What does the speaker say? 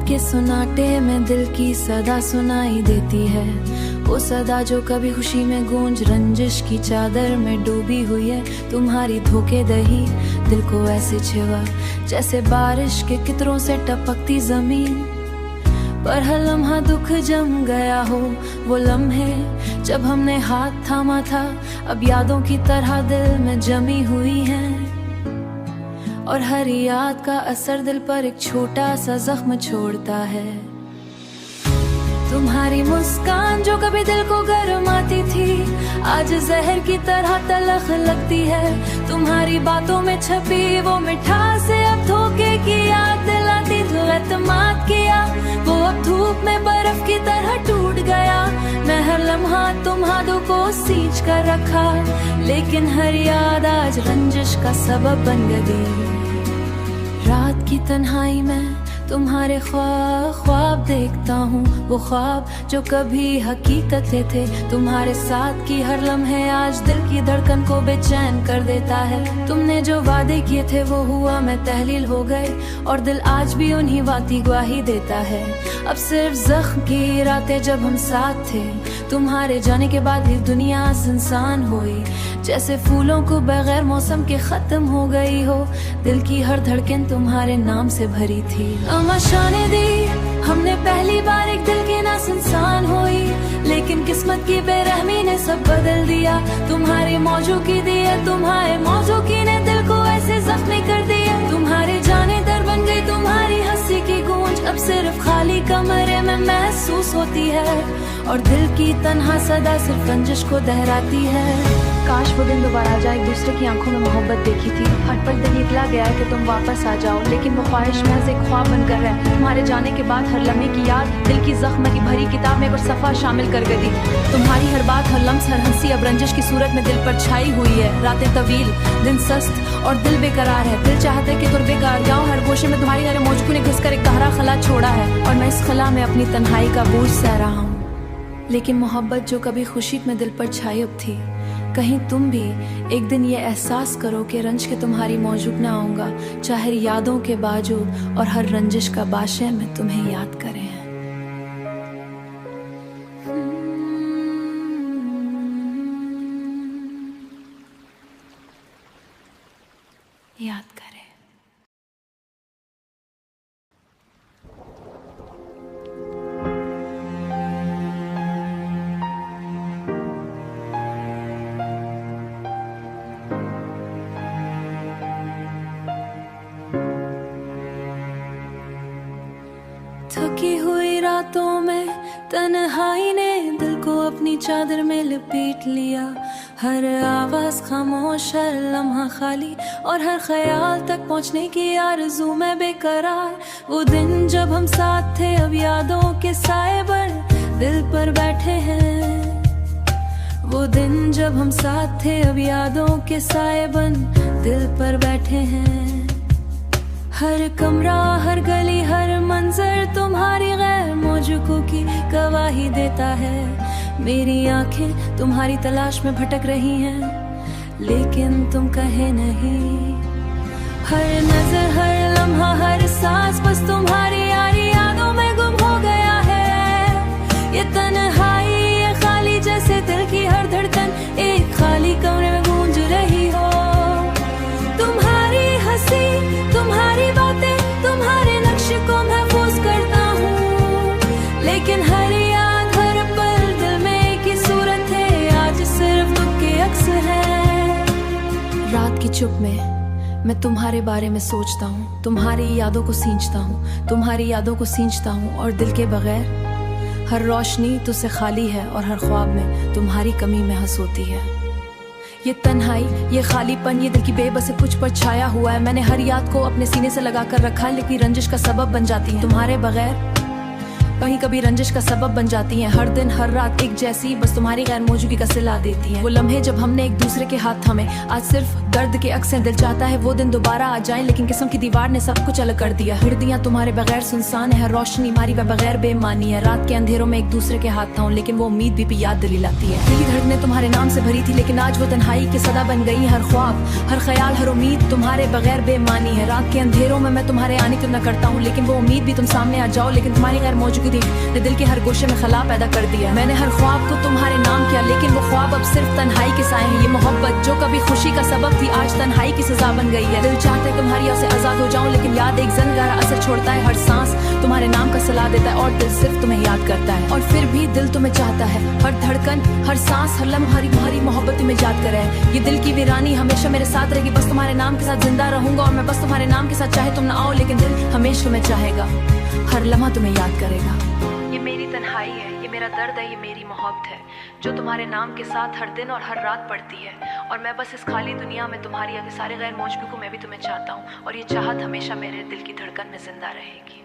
के सुनाटे में दिल की सदा सुनाई देती है, वो सदा जो कभी खुशी में गूंज रंजिश की चादर में डूबी हुई है। तुम्हारी धोखेदही दिल को ऐसे छिवा जैसे बारिश के कितरों से टपकती जमीन, पर हर लम्हा दुख जम गया हो। वो लम्हे जब हमने हाथ थामा था अब यादों की तरह दिल में जमी हुई हैं, और हर याद का असर दिल पर एक छोटा सा जख्म छोड़ता है। तुम्हारी मुस्कान जो कभी दिल को गरमाती थी आज जहर की तरह तलख लगती है। तुम्हारी बातों में छपी वो मिठास अब धोखे की याद दिलाती। जो एतमाद किया वो अब धूप में बर्फ की तरह टूट गया। मैं हर लम्हा तुम्हारों को सींच कर रखा, लेकिन हर याद आज रंजिश का सबब बन गई। रात की तन्हाई में तुम्हारे ख्वाब देखता हूँ, वो ख्वाब जो कभी हकीकत थे। तुम्हारे साथ की हर लम्हे आज दिल की धड़कन को बेचैन कर देता है। तुमने जो वादे किए थे वो हुआ मैं तहलील हो गए, और दिल आज भी उन्हीं बाती गवाही देता है। अब सिर्फ जख्म की रातें जब हम साथ थे, तुम्हारे जाने के बाद ही दुनिया सुनसान हुई, जैसे फूलों को बगैर मौसम के खत्म हो गई हो। दिल की हर धड़कन तुम्हारे नाम से भरी थी। अमाशाने दी हमने पहली बार एक दिल की ना सुनसान हुई, लेकिन किस्मत की बेरहमी ने सब बदल दिया। तुम्हारी मौजूदगी है, तुम्हारे मौजूदगी ने दिल को ऐसे जख्मी कर दिया। तुम्हारे जाने दर बन गई तुम्हारी हंसी की गूंज, अब सिर्फ खाली कमरे में महसूस होती है, और दिल की तन्हा सदा सिर्फ रंजिश को दहराती है। काश वो दिन दोबारा आ जाए। एक दूसरे की आंखों में मोहब्बत देखी थी, हर पल दिल निकला गया है कि तुम वापस आ जाओ, लेकिन वो ख्वाहिश महज एक ख्वाब बनकर है। तुम्हारे जाने के बाद हर लम्हे की याद दिल की जख्म की भरी किताब में एक सफ़ा शामिल कर गई। तुम्हारी हर बात, हर लम्स, हर हंसी अब रंजिश की सूरत में दिल पर छाई हुई है। रातें तवील, दिन सस्त और दिल बेकरार है। दिल चाहता है कि तुर बेकार जाऊं, हर गोशे में तुम्हारी हर मौजू ने घुसकर एक गहरा खला छोड़ा है, और मैं इस खला में अपनी तन्हाई का बोझ सह रहा हूँ। लेकिन मोहब्बत जो कभी खुशी में दिल पर छाई अब थी, कहीं तुम भी एक दिन ये एहसास करो कि रंज के तुम्हारी मौजूद ना आऊंगा, चाहे यादों के बावजूद, और हर रंजिश का बाशे में तुम्हें याद करें। याद करें। थकी हुई रातों में तन्हाई ने दिल को अपनी चादर में लपेट लिया। हर आवाज खामोश, हर लम्हा खाली, और हर ख्याल तक पहुंचने की आरज़ू में बेकरार। वो दिन जब हम साथ थे अब यादों के साए बन दिल पर बैठे हैं। वो दिन जब हम साथ थे अब यादों के साए बन दिल पर बैठे हैं। हर कमरा, हर गली, हर मंजर तुम्हारी गैर मौजूदगी की गवाही देता है। मेरी आंखें तुम्हारी तलाश में भटक रही हैं, लेकिन तुम कहे नहीं। हर नजर, हर लम्हा, हर सांस बस तुम्हारी यारी यादों में गुम हो गया है। ये तन्हाई, ये खाली, जैसे दिल की हर धड़कन एक खाली कमरे में गूंज रही हो। तुम्हारी हंसी, तुम्हारी बातें, तुम्हारे नक्श को महफूज करता हूँ, लेकिन हर याद, हर पल दिल में की सूरत है, आज सिर्फ दुख के अक्स है। रात की चुप में मैं तुम्हारे बारे में सोचता हूँ, तुम्हारी यादों को सींचता हूँ, तुम्हारी यादों को सींचता हूँ, और दिल के बगैर हर रोशनी तुझसे खाली है, और हर ख्वाब में तुम्हारी कमी महसूस होती है। ये तन्हाई, ये खालीपन, ये दिल की बेबसी कुछ पर छाया हुआ है। मैंने हर याद को अपने सीने से लगा कर रखा है, लेकिन रंजिश का सबब बन जाती है। तुम्हारे बगैर कहीं कभी रंजिश का सबब बन जाती हैं, हर दिन हर रात एक जैसी, बस तुम्हारी गैर मौजूदगी का सिला देती हैं। वो लम्हे जब हमने एक दूसरे के हाथ थामे, आज सिर्फ दर्द के अक्सर दिल चाहता है वो दिन दोबारा आ जाए, लेकिन किस्म की दीवार ने सब कुछ अलग कर दिया। हिरदियां तुम्हारे बगैर सुनसान है, रोशनी मारी व बगैर बेमानी है। रात के अंधेरों में एक दूसरे के हाथ था, लेकिन वो उम्मीद भी याद दिलाती है। दिल की धड़कनें तुम्हारे नाम से भरी थी, लेकिन आज वो तन्हाई की सदा बन गई। हर ख्वाब, हर ख्याल, हर उम्मीद तुम्हारे बगैर बेमानी है। रात के अंधेरों में मैं तुम्हारे आने की न करता हूँ, लेकिन वो उम्मीद भी तुम सामने आ जाओ, लेकिन तुम्हारी गैर मौजूदगी ने दिल के हर गोशे में खला पैदा कर दिया। मैंने हर ख्वाब को तुम्हारे नाम किया, लेकिन वो ख्वाब अब सिर्फ तन्हाई के साए हैं। ये मोहब्बत जो कभी खुशी का सबब थी, आज तन्हाई की सजा बन गई है। दिल चाहता है तुम्हारी याद से आजाद हो जाऊं, लेकिन याद एक जंगलारा असर छोड़ता है। हर सांस तुम्हारे नाम का सलाह देता है, और दिल सिर्फ तुम्हें याद करता है। और फिर भी दिल तुम्हें चाहता है, हर धड़कन, हर सांस, हर लम्हा तुम्हारी मोहब्बत तुम्हें याद करे। ये दिल की वीरानी हमेशा मेरे साथ रहेगी, बस तुम्हारे नाम के साथ जिंदा रहूंगा। और मैं बस तुम्हारे नाम के साथ, चाहे तुम ना आओ, लेकिन दिल हमेशा तुम्हें चाहेगा, हर लम्हा तुम्हें याद करेगा। ये मेरी तन्हाई है, ये मेरा दर्द है, ये मेरी मोहब्बत है, जो तुम्हारे नाम के साथ हर दिन और हर रात पड़ती है। और मैं बस इस खाली दुनिया में तुम्हारी आगे सारे गैर मौजूदगी को मैं भी तुम्हें चाहता हूँ, और ये चाहत हमेशा मेरे दिल की धड़कन में जिंदा रहेगी।